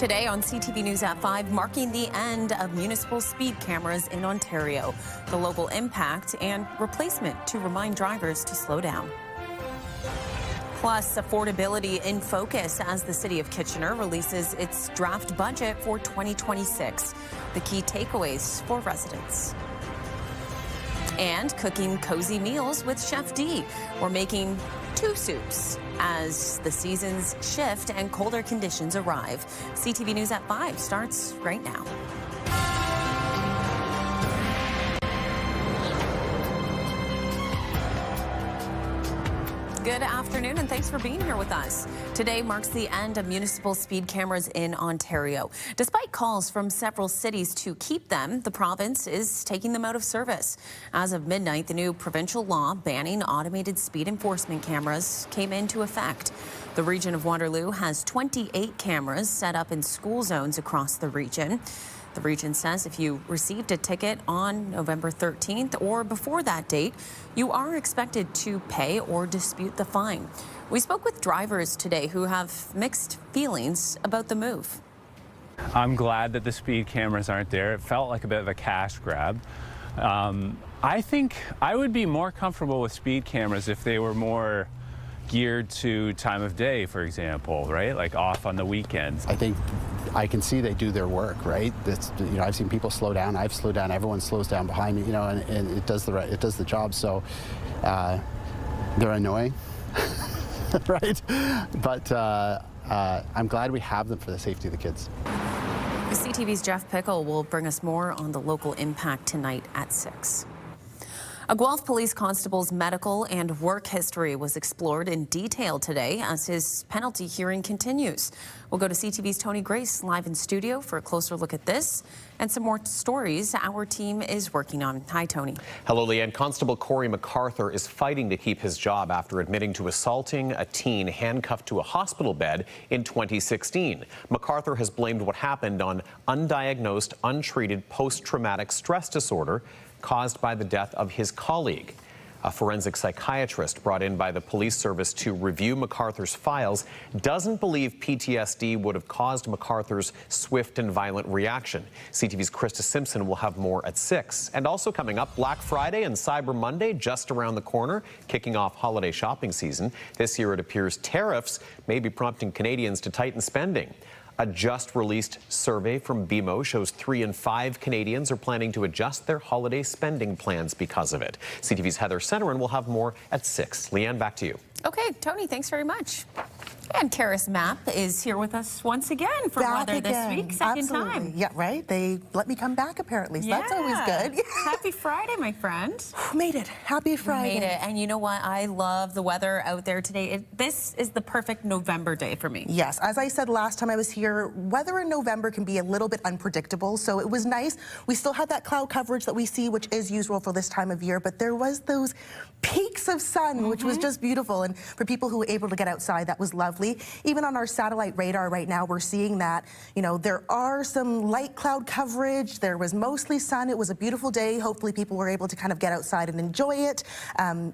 Today on CTV News at 5, marking the end of municipal speed cameras in Ontario, the local impact and replacement to remind drivers to slow down. Plus, affordability in focus as the City of Kitchener releases its draft budget for 2026. The key takeaways for residents. And cooking cozy meals with Chef D. We're making 2 soups as the seasons shift and colder conditions arrive. CTV News at 5 starts right now. Good afternoon and thanks for being here with us. Today marks the end of municipal speed cameras in Ontario. Despite calls from several cities to keep them, the province is taking them out of service. As of midnight, the new provincial law banning automated speed enforcement cameras came into effect. The region of Waterloo has 28 cameras set up in school zones across the region. The region says if you received a ticket on November 13th or before that date, you are expected to pay or dispute the fine. We spoke with drivers today who have mixed feelings about the move. I'm glad that the speed cameras aren't there. It felt like a bit of a cash grab. I think I would be more comfortable with speed cameras if they were more geared to time of day, for example, right? Like off on the weekends. I think I can see they do their work, right? That's, I've seen people slow down. I've slowed down. Everyone slows down behind me, and it does the job. So they're annoying, right? But I'm glad we have them for the safety of the kids. CTV's Jeff Pickle will bring us more on the local impact tonight at 6. A Guelph police constable's medical and work history was explored in detail today as his penalty hearing continues. We'll go to CTV's Tony Grace live in studio for a closer look at this and some more stories our team is working on. Hi, Tony. Hello, Leanne. Constable Corey MacArthur is fighting to keep his job after admitting to assaulting a teen handcuffed to a hospital bed in 2016. MacArthur has blamed what happened on undiagnosed, untreated post-traumatic stress disorder caused by the death of his colleague. A forensic psychiatrist brought in by the police service to review MacArthur's files doesn't believe PTSD would have caused MacArthur's swift and violent reaction. CTV's Krista Simpson will have more at 6. And also coming up, Black Friday and Cyber Monday just around the corner, kicking off holiday shopping season. This year it appears tariffs may be prompting Canadians to tighten spending. A just-released survey from BMO shows 3 in 5 Canadians are planning to adjust their holiday spending plans because of it. CTV's Heather Centerin will have more at 6. Leanne, back to you. Okay, Tony, thanks very much. And Karis Mapp is here with us once again for weather this week. Second time. Yeah, right. They let me come back apparently, so that's always good. Happy Friday, my friend. Made it. Happy Friday. Made it. And you know what? I love the weather out there today. This is the perfect November day for me. Yes, as I said last time I was here, weather in November can be a little bit unpredictable, so it was nice. We still had that cloud coverage that we see, which is usual for this time of year, but there was those peaks of sun, which was just beautiful. And for people who were able to get outside, that was lovely. Even on our satellite radar right now, we're seeing that, there are some light cloud coverage. There was mostly sun. It was a beautiful day. Hopefully people were able to kind of get outside and enjoy it.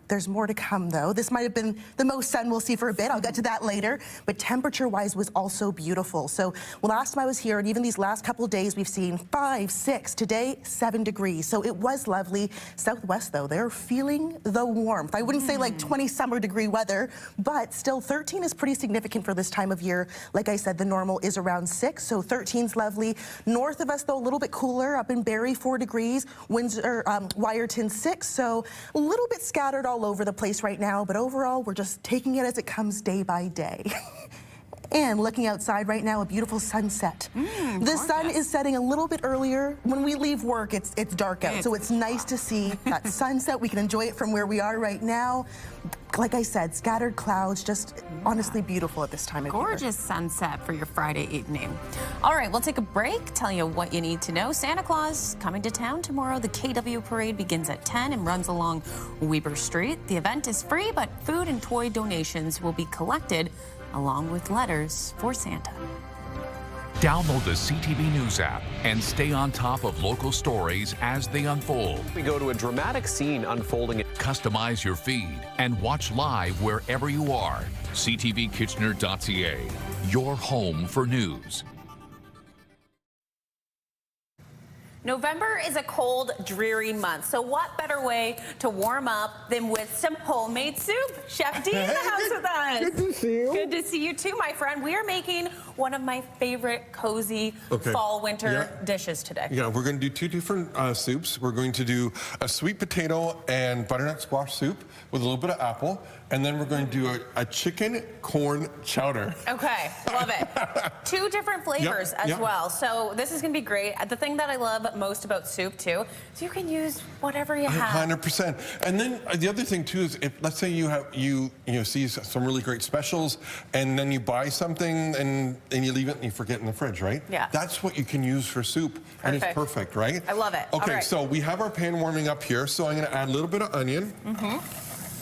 There's more to come, though. This might have been the most sun we'll see for a bit. I'll get to that later. But temperature-wise was also beautiful. So last time I was here, and even these last couple of days, we've seen 5, 6, today 7 degrees. So it was lovely. Southwest, though, they're feeling the warmth. I wouldn't say like 20 summer degree weather, but still 13 is pretty significant for this time of year. Like I said, the normal is around 6, so 13's lovely. North of us, though, a little bit cooler. Up in Barrie, 4 degrees. Windsor, Wyerton, 6, so a little bit scattered all over the place right now, but overall, we're just taking it as it comes day by day. And looking outside right now, a beautiful sunset. The sun is setting a little bit earlier. When we leave work, it's dark out, so it's nice to see that sunset. We can enjoy it from where we are right now. Like I said, scattered clouds, just honestly beautiful at this time of year. Gorgeous sunset for your Friday evening. All right, we'll take a break, tell you what you need to know. Santa Claus coming to town tomorrow. The KW parade begins at 10 and runs along Weber Street. The event is free, but food and toy donations will be collected along with letters for Santa. Download the CTV News app and stay on top of local stories as they unfold. We go to a dramatic scene unfolding. Customize your feed and watch live wherever you are. CTVKitchener.ca, your home for news. November is a cold, dreary month, so what better way to warm up than with some homemade soup? Chef D in the house with us. Good to see you. Good to see you too, my friend. We are making one of my favorite cozy fall winter dishes today. Yeah, we're going to do two different soups. We're going to do a sweet potato and butternut squash soup with a little bit of apple, and then we're going to do a chicken corn chowder. Okay, love it. Two different flavors as well, so this is going to be great. The thing that I love most about soup too is you can use whatever you have. 100%. And then the other thing too is, if let's say you have you see some really great specials, and then you buy something and you leave it and you forget in the fridge, right? Yeah. That's what you can use for soup, and it's perfect, right? I love it. Okay, so we have our pan warming up here, so I'm going to add a little bit of onion.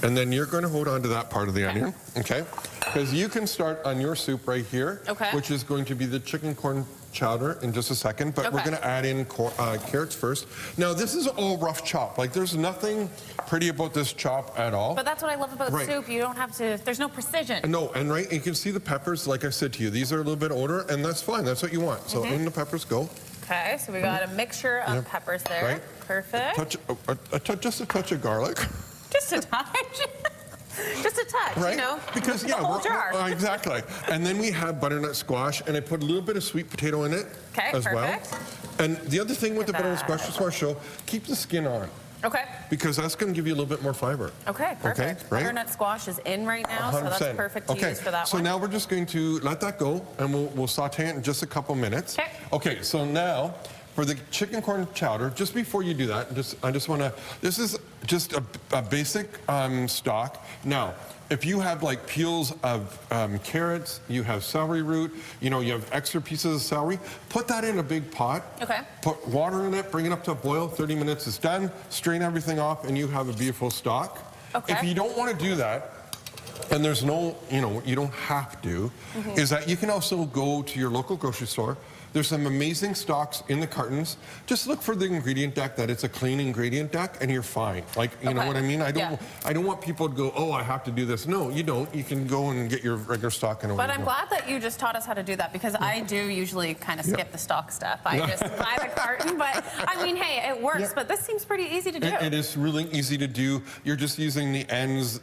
And then you're going to hold on to that part of the onion, okay? Because you can start on your soup right here, which is going to be the chicken corn chowder in just a second, but we're going to add in carrots first. Now, this is all rough chop. Like, there's nothing pretty about this chop at all. But that's what I love about soup. You don't have to, there's no precision. No, and you can see the peppers, like I said to you, these are a little bit older, and that's fine. That's what you want. So in the peppers go. Okay, so we got a mixture of peppers there. Right. Perfect. Just a touch of garlic. Just a touch. Just a touch, right? You know, because the whole jar. Exactly. And then we have butternut squash, and I put a little bit of sweet potato in it as well. And the other thing with the butternut squash, keep the skin on. Okay. Because that's going to give you a little bit more fiber. Okay, perfect. Okay, right? Butternut squash is in right now, 100%. So that's perfect to use for that so one. now we're just going to let that go, and we'll saute it in just a couple minutes. Okay. Okay, so now for the chicken corn chowder, just before you do that, I just want to, this is just a basic stock. Now, if you have like peels of carrots, you have celery root, you have extra pieces of celery, put that in a big pot. Okay. Put water in it, bring it up to a boil, 30 minutes is done, strain everything off, and you have a beautiful stock. Okay. If you don't want to do that, and there's no, you don't have to, is that you can also go to your local grocery store. There's some amazing stocks in the cartons. Just look for the ingredient deck, that it's a clean ingredient deck, and you're fine. Like, you know what I mean? I don't want people to go, oh, I have to do this. No, you don't. You can go and get your regular stock. And but I'm glad that you just taught us how to do that, because I do usually kind of skip the stock stuff. I just buy the carton, but I mean, hey, it works, but this seems pretty easy to do. It is really easy to do. You're just using the ends,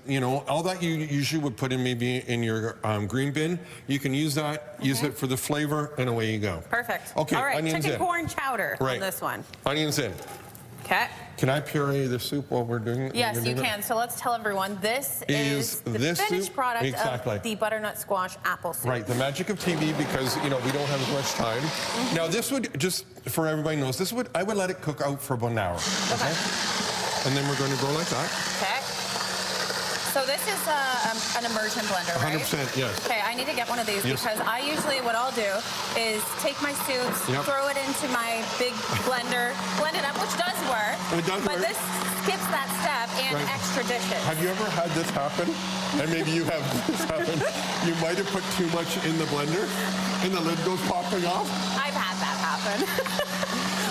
all that you usually would put in maybe in your green bin. You can use that, use it for the flavor, and away you go. Perfect. Okay, all right, onions chicken in. corn chowder on this one. Onions in. Okay. Can I puree the soup while we're doing it? Yes, you can. So let's tell everyone, this is the finished product of the butternut squash apple soup. Right, the magic of TV, because, we don't have as much time. Now, this would, just for everybody knows, I would let it cook out for about an hour. Okay. And then we're going to go like that. Okay. So this is an immersion blender, right? 100%, yes. Okay, I need to get one of these because I usually, what I'll do is take my soups, throw it into my big blender, blend it up, which does work. It does work. But this skips that step and extra dishes. Have you ever had this happen? And maybe you have this happen. You might have put too much in the blender and the lid goes popping off. I've had that happen.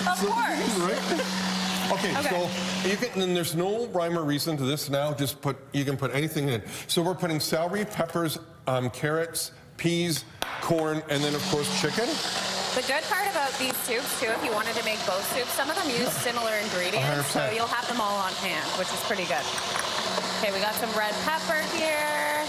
Of course. Right? Okay, so and there's no rhyme or reason to this now. You can put anything in. So we're putting celery, peppers, carrots, peas, corn, and then of course chicken. The good part about these soups too, if you wanted to make both soups, some of them use similar ingredients, 100%. so you'll have them all on hand, which is pretty good. Okay, we got some red pepper here.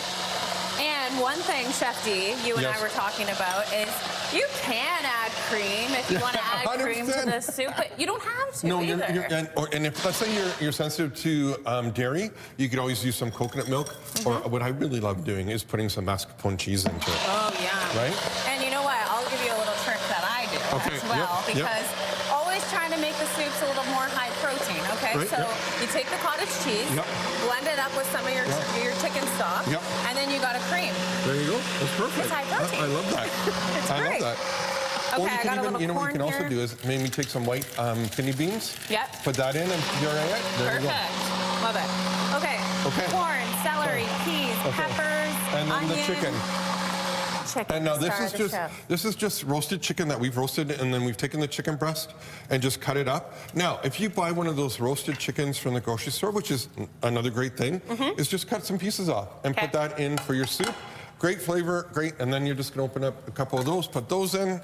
And one thing, Chef D, you and I were talking about is you can add cream if you want to add 100%. cream to the soup, but you don't have to either. And if let's say you're sensitive to dairy, you could always use some coconut milk. Or what I really love doing is putting some mascarpone cheese into it. Oh, yeah. Right? And you know what? I'll give you a little trick that I do as well, because always trying to make the soups a little more high protein, okay? Right, so you take the cottage cheese, blend it up with some of your chicken stock, and then you got a cream. There you go. That's perfect. It's high protein. I love that. It's great. Love that. Okay, or you I can got a even, little what you can corn also do is maybe take some white kidney beans. Yep. Put that in and puree it. There you go. Perfect. Love it. Okay. Corn, celery, peas, peppers, and then onion. the chicken. And now this is just roasted chicken that we've roasted, and then we've taken the chicken breast and just cut it up. Now, if you buy one of those roasted chickens from the grocery store, which is another great thing, is just cut some pieces off and put that in for your soup. Great flavor, great, and then you're just gonna open up a couple of those, put those in.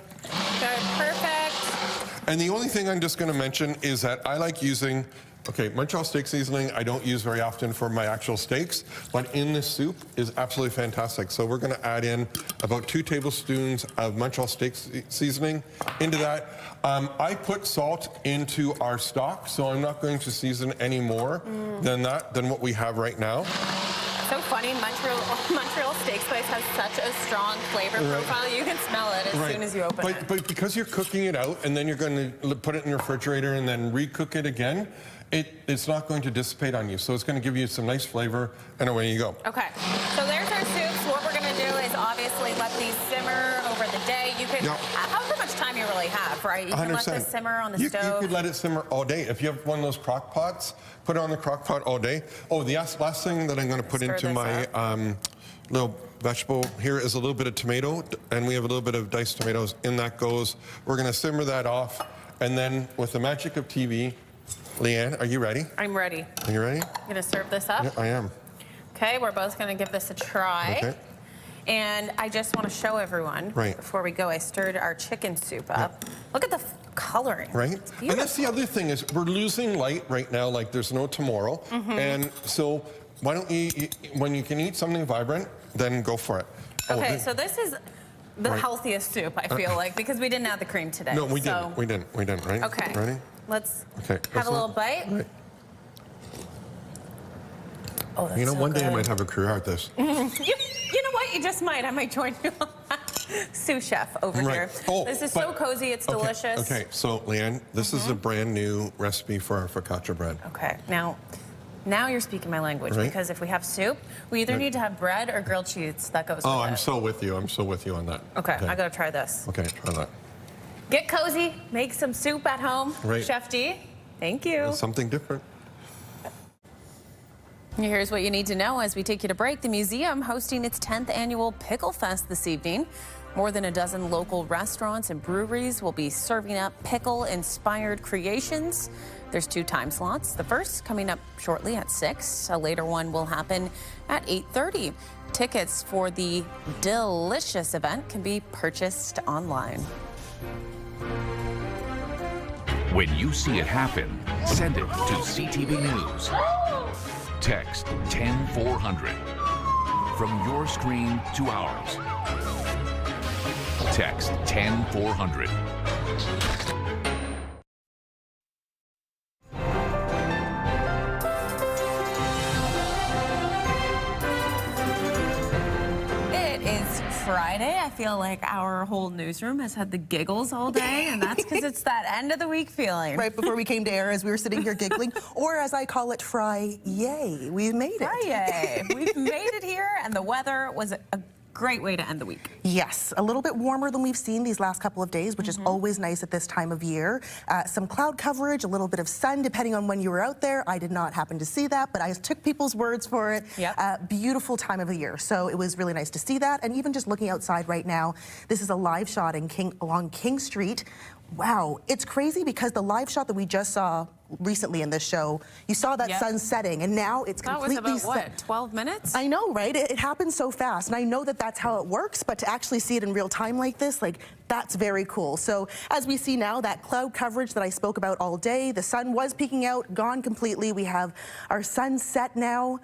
Good, perfect. And the only thing I'm just going to mention is that I like using, okay, Montreal steak seasoning I don't use very often for my actual steaks, but in this soup is absolutely fantastic. So we're going to add in about 2 tablespoons of Montreal steak seasoning into that. I put salt into our stock, so I'm not going to season any more than what we have right now. So funny, Montreal steak spice has such a strong flavor profile. You can smell it as soon as you open it. But because you're cooking it out and then you're going to put it in your refrigerator and then recook it again, it's not going to dissipate on you. So it's going to give you some nice flavor, and away you go. Okay, so there's our soups. What we're going to do is obviously let these simmer over the day. You can, however much time you really have, right? You can let this simmer on the stove. You could let it simmer all day. If you have one of those crock pots, put it on the crock pot all day. Oh, the last thing that I'm going to put into my little vegetable here is a little bit of tomato, and we have a little bit of diced tomatoes. In that goes. We're going to simmer that off, and then with the magic of TV, Leanne, are you ready? I'm ready. Are you ready? You gonna serve this up? Yeah, I am. Okay, we're both gonna give this a try. Okay. And I just want to show everyone, before we go, I stirred our chicken soup up. Look at the coloring. Right? And that's the other thing is we're losing light right now, like there's no tomorrow. And so why don't you, when you can eat something vibrant, then go for it. Okay, so this is the healthiest soup, I feel like, because we didn't have the cream today. No, we didn't. We didn't, right? Okay. Ready? Let's have a little bite. Right. Oh, that's you know, so one good. day I might have a career at this. You know what? You just might. I might join you on that. Sous chef over here. Oh, this is so cozy. It's delicious. Okay, so Leanne, this is a brand new recipe for our focaccia bread. Okay, now you're speaking my language, because if we have soup, we either need to have bread or grilled cheese that goes with it. Oh, I'm so with you. I'm so with you on that. Okay, I gotta try this. Okay, try that. Get cozy, make some soup at home. Chef D, thank you. That's something different. Here's what you need to know as we take you to break. The museum hosting its 10th annual Picklefest this evening. More than a dozen local restaurants and breweries will be serving up pickle-inspired creations. There's 2 time slots. The first coming up shortly at 6. A later one will happen at 8:30. Tickets for the delicious event can be purchased online. When you see it happen, send it to CTV News. Text 10400. From your screen to ours. Text 10400. It is Friday. I feel like our whole newsroom has had the giggles all day, and that's because it's that end of the week feeling. Right before we came to air, as we were sitting here giggling, or as I call it, Fry-yay. We made it. Fry-yay. We've made it here, and the weather was a great way to end the week. Yes, a little bit warmer than we've seen these last couple of days, which is always nice at this time of year. Some cloud coverage, a little bit of sun, depending on when you were out there. I did not happen to see that, but I took people's words for it. Beautiful time of the year. So it was really nice to see that. And even just looking outside right now, this is a live shot along King Street. Wow, it's crazy because the live shot that we just saw recently in this show, you saw that sun setting, and now it's completely That was about, what, 12 minutes? I know, right? It happens so fast, and I know that that's how it works, but to actually see it in real time like this, like, that's very cool. So as we see now, that cloud coverage that I spoke about all day, the sun was peeking out, gone completely. We have our sunset now.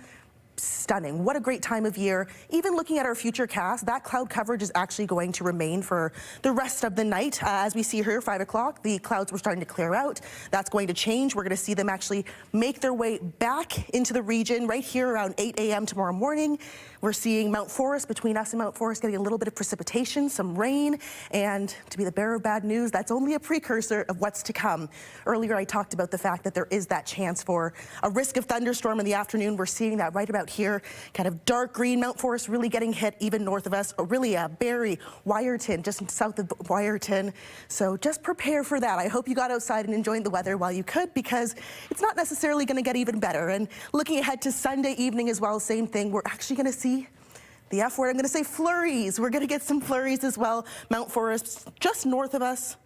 Stunning. What a great time of year. Even looking at our future cast, that cloud coverage is actually going to remain for the rest of the night. As we see here, 5 o'clock, the clouds were starting to clear out. That's going to change. We're going to see them actually make their way back into the region right here around 8 a.m. tomorrow morning. We're seeing Mount Forest, between us and Mount Forest, getting a little bit of precipitation, some rain, and to be the bearer of bad news, that's only a precursor of what's to come. Earlier, I talked about the fact that there is that chance for a risk of thunderstorm in the afternoon. We're seeing that right about here, kind of dark green, Mount Forest really getting hit even north of us, or really Barrie, Wyerton, just south of Wyerton. So just prepare for that. I hope you got outside and enjoyed the weather while you could, because it's not necessarily going to get even better. And looking ahead to Sunday evening as well, same thing. We're actually going to see the F word, I'm going to say flurries. We're going to get some flurries as well. Mount Forest, just north of us.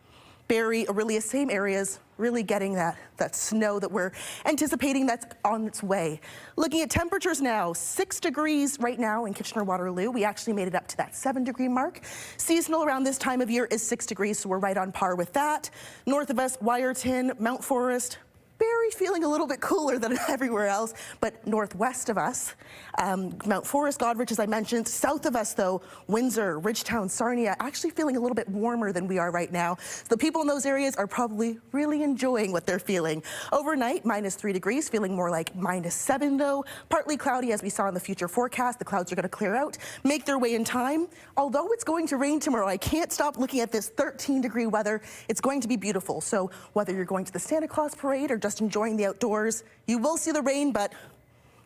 Barrie, Orillia, same areas, really getting that snow that we're anticipating that's on its way. Looking at temperatures now, 6 degrees right now in Kitchener-Waterloo. We actually made it up to that 7-degree mark. Seasonal around this time of year is 6 degrees, so we're right on par with that. North of us, Wyerton, Mount Forest, Barrie feeling a little bit cooler than everywhere else, but northwest of us, Mount Forest, Goderich, as I mentioned. South of us, though, Windsor, Ridgetown, Sarnia, actually feeling a little bit warmer than we are right now. The people in those areas are probably really enjoying what they're feeling. Overnight, -3 degrees, feeling more like -7, though. Partly cloudy, as we saw in the future forecast. The clouds are going to clear out, make their way in time. Although it's going to rain tomorrow, I can't stop looking at this 13-degree weather. It's going to be beautiful. So whether you're going to the Santa Claus parade or just enjoying the outdoors, you will see the rain, but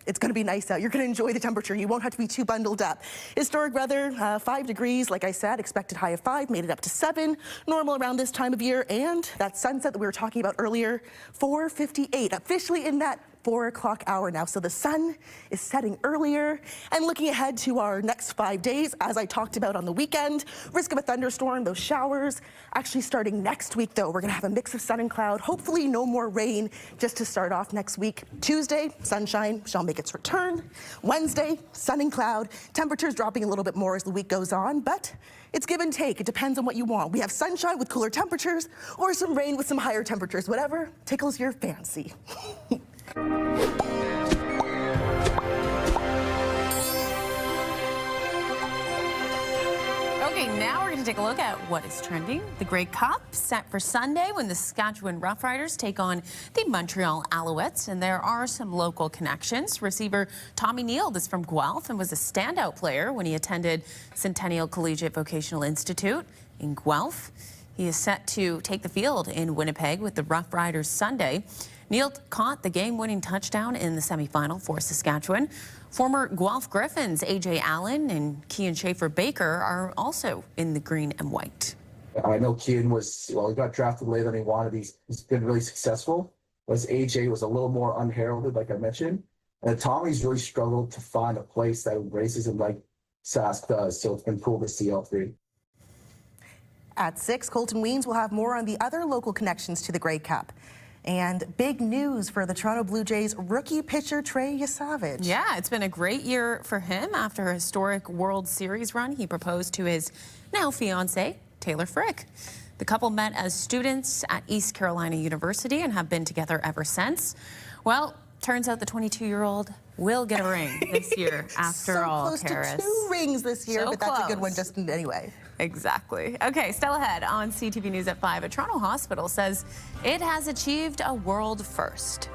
it's going to be nice out. You're going to enjoy the temperature. You won't have to be too bundled up. Historic weather, 5 degrees, like I said, expected high of 5, made it up to 7, normal around this time of year, and that sunset that we were talking about earlier, 4:58, officially in that 4 o'clock hour now. So the sun is setting earlier. And looking ahead to our next 5 days, as I talked about on the weekend, risk of a thunderstorm, those showers. Actually starting next week, though, we're going to have a mix of sun and cloud. Hopefully no more rain just to start off next week. Tuesday, sunshine shall make its return. Wednesday, sun and cloud. Temperatures dropping a little bit more as the week goes on, but it's give and take. It depends on what you want. We have sunshine with cooler temperatures or some rain with some higher temperatures. Whatever tickles your fancy. Okay, now we're going to take a look at what is trending. The Grey Cup set for Sunday when the Saskatchewan Roughriders take on the Montreal Alouettes, and there are some local connections. Receiver Tommy Neal is from Guelph and was a standout player when he attended Centennial Collegiate Vocational Institute in Guelph. He is set to take the field in Winnipeg with the Roughriders Sunday. Neal caught the game-winning touchdown in the semifinal for Saskatchewan. Former Guelph Griffins A.J. Allen and Cian Schaefer-Baker are also in the green and white. I know Cian he got drafted later than he wanted. He's been really successful. Whereas AJ was a little more unheralded, like I mentioned. And Tommy's really struggled to find a place that embraces him like Sask does. So it's been cool to see all three. At 6, Colton Weens will have more on the other local connections to the Grey Cup. And big news for the Toronto Blue Jays rookie pitcher Trey Yasavage. Yeah, it's been a great year for him. After a historic World Series run, he proposed to his now fiancée, Taylor Frick. The couple met as students at East Carolina University and have been together ever since. Well, turns out the 22-year-old will get a ring this year after all, close Karis. to 2 rings this year, So but that's a good close. one just anyway. Exactly. Okay, still ahead on CTV News at 5. A Toronto hospital says it has achieved a world first.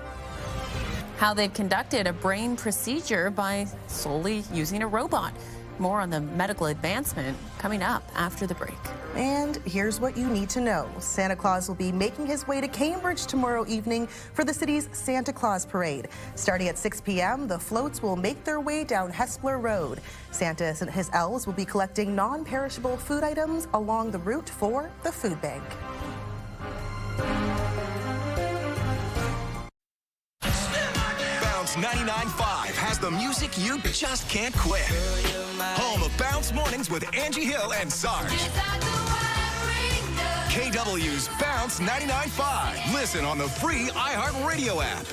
How they've conducted a brain procedure by solely using a robot. More on the medical advancement coming up after the break. And here's what you need to know. Santa Claus will be making his way to Cambridge tomorrow evening for the city's Santa Claus Parade. Starting at 6 p.m., the floats will make their way down Hespeler Road. Santa and his elves will be collecting non-perishable food items along the route for the food bank. Bounce 99.5 has the music you just can't quit. Home of Bounce Mornings with Angie Hill and Sarge. KW's Bounce 99.5. Listen on the free iHeartRadio app.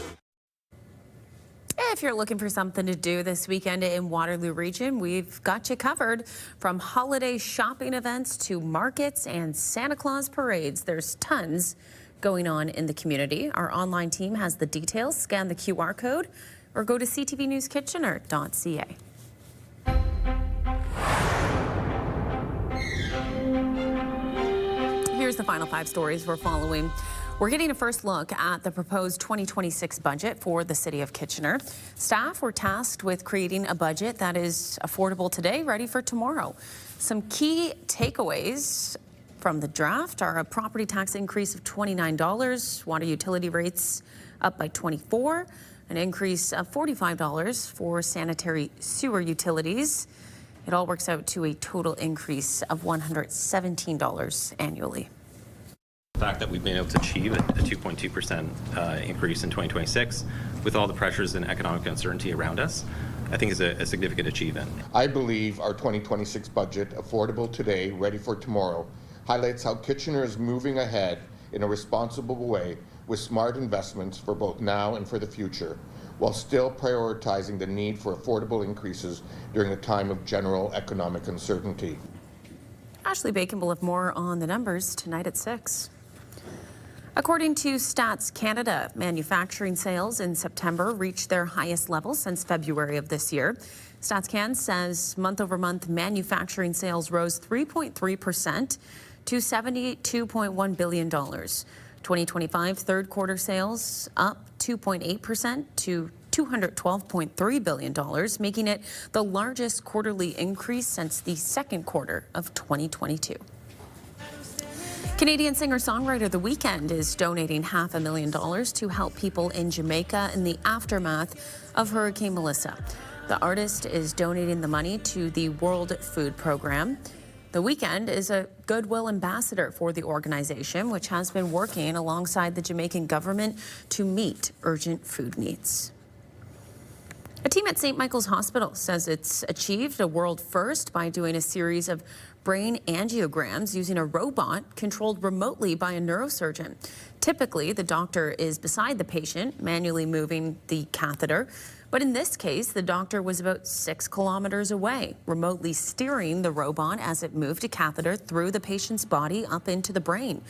If you're looking for something to do this weekend in Waterloo region, we've got you covered. From holiday shopping events to markets and Santa Claus parades, there's tons going on in the community. Our online team has the details. Scan the QR code or go to ctvnewskitchener.ca. Here's the final 5 stories we're following. We're getting a first look at the proposed 2026 budget for the city of Kitchener. Staff were tasked with creating a budget that is affordable today, ready for tomorrow. Some key takeaways from the draft are a property tax increase of $29, water utility rates up by $24, an increase of $45 for sanitary sewer utilities. It all works out to a total increase of $117 annually. The fact that we've been able to achieve a 2.2% increase in 2026 with all the pressures and economic uncertainty around us, I think is a significant achievement. I believe our 2026 budget, affordable today, ready for tomorrow, highlights how Kitchener is moving ahead in a responsible way with smart investments for both now and for the future, while still prioritizing the need for affordable increases during a time of general economic uncertainty. Ashley Bacon will have more on the numbers tonight at 6. According to Stats Canada, manufacturing sales in September reached their highest level since February of this year. StatsCan says month-over-month manufacturing sales rose 3.3% to $72.1 billion. 2025 third quarter sales up 2.8% to $212.3 billion, making it the largest quarterly increase since the second quarter of 2022. Canadian singer-songwriter The Weeknd is donating $500,000 to help people in Jamaica in the aftermath of Hurricane Melissa. The artist is donating the money to the World Food Program. The Weeknd is a goodwill ambassador for the organization, which has been working alongside the Jamaican government to meet urgent food needs. A team at St. Michael's Hospital says it's achieved a world first by doing a series of brain angiograms using a robot controlled remotely by a neurosurgeon. Typically, the doctor is beside the patient, manually moving the catheter. But in this case, the doctor was about 6 kilometers away, remotely steering the robot as it moved a catheter through the patient's body up into the brain.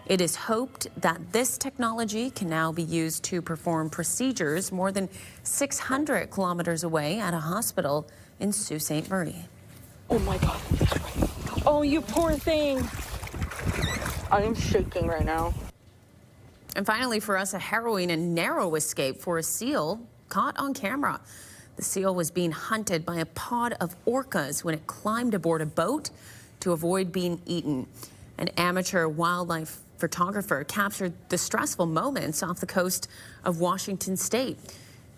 It is hoped that this technology can now be used to perform procedures more than 600 kilometers away at a hospital in Sault Ste. Marie. Oh my God. Oh, you poor thing. I am shaking right now. And finally for us, a harrowing and narrow escape for a seal caught on camera. The seal was being hunted by a pod of orcas when it climbed aboard a boat to avoid being eaten. An amateur wildlife photographer captured the stressful moments off the coast of Washington State.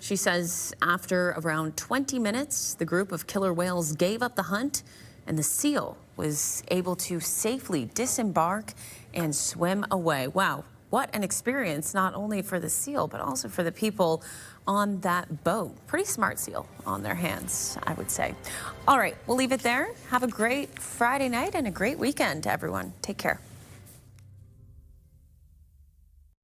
She says after around 20 minutes, the group of killer whales gave up the hunt and the seal was able to safely disembark and swim away. Wow, what an experience, not only for the seal, but also for the people on that boat. Pretty smart seal on their hands, I would say. All right, we'll leave it there. Have a great Friday night and a great weekend, everyone. Take care.